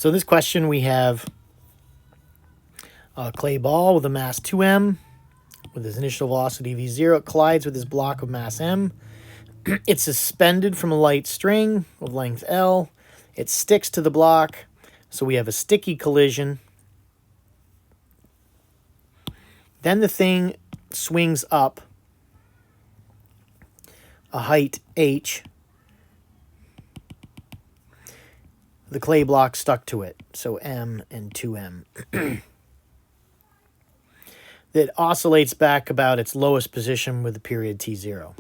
So in this question, we have a clay ball with a mass 2m, with its initial velocity v0. It collides with this block of mass m. It's suspended from a light string of length L. It sticks to the block, so we have a sticky collision. Then the thing swings up a height h. The clay block stuck to it, so m and 2m. That oscillates back about its lowest position with the period t0.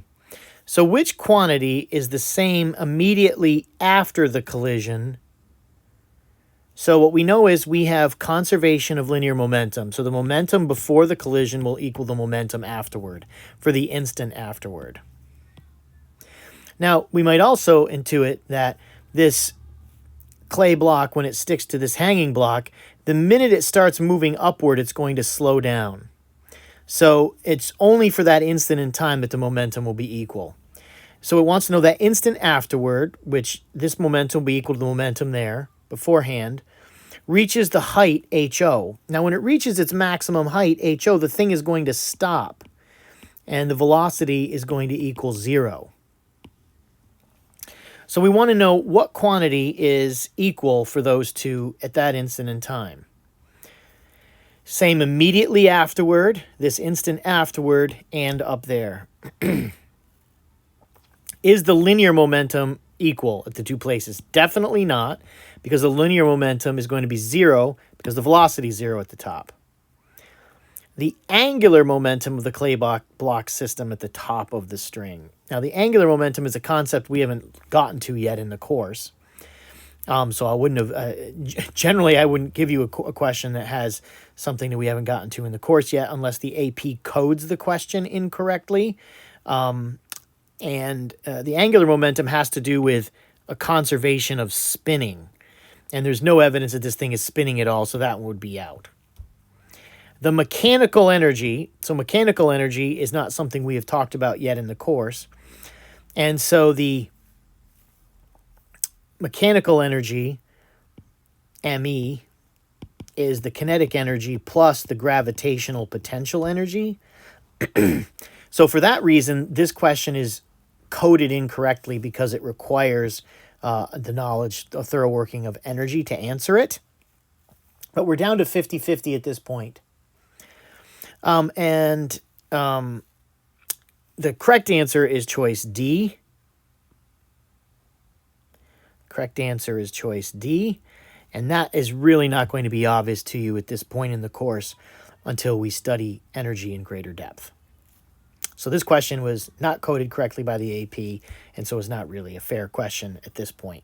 So which quantity is the same immediately after the collision? So what we know is we have conservation of linear momentum. So the momentum before the collision will equal the momentum afterward, for the instant afterward. Now, we might also intuit that this clay block, when it sticks to this hanging block, the minute it starts moving upward, it's going to slow down. So it's only for that instant in time that the momentum will be equal. So it wants to know that instant afterward, which this momentum will be equal to the momentum there beforehand, reaches the height HO. Now, when it reaches its maximum height HO, the thing is going to stop, and the velocity is going to equal 0. So we want to know what quantity is equal for those two at that instant in time. Same immediately afterward, this instant afterward, and up there. Is the linear momentum equal at the two places? Definitely not, because the linear momentum is going to be 0 because the velocity is 0 at the top. The angular momentum of the clay block system at the top of the string. Now, the angular momentum is a concept we haven't gotten to yet in the course. So I wouldn't have, generally I wouldn't give you a question that has something that we haven't gotten to in the course yet, unless the AP codes the question incorrectly. The angular momentum has to do with a conservation of spinning. And there's no evidence that this thing is spinning at all, so that one would be out. The mechanical energy, so mechanical energy is not something we have talked about yet in the course. And so the mechanical energy, ME, is the kinetic energy plus the gravitational potential energy. So for that reason, this question is coded incorrectly because it requires the knowledge, the thorough working of energy to answer it. But we're down to 50-50 at this point. The correct answer is choice D. Correct answer is choice D. And that is really not going to be obvious to you at this point in the course until we study energy in greater depth. So this question was not coded correctly by the AP, and so it's not really a fair question at this point.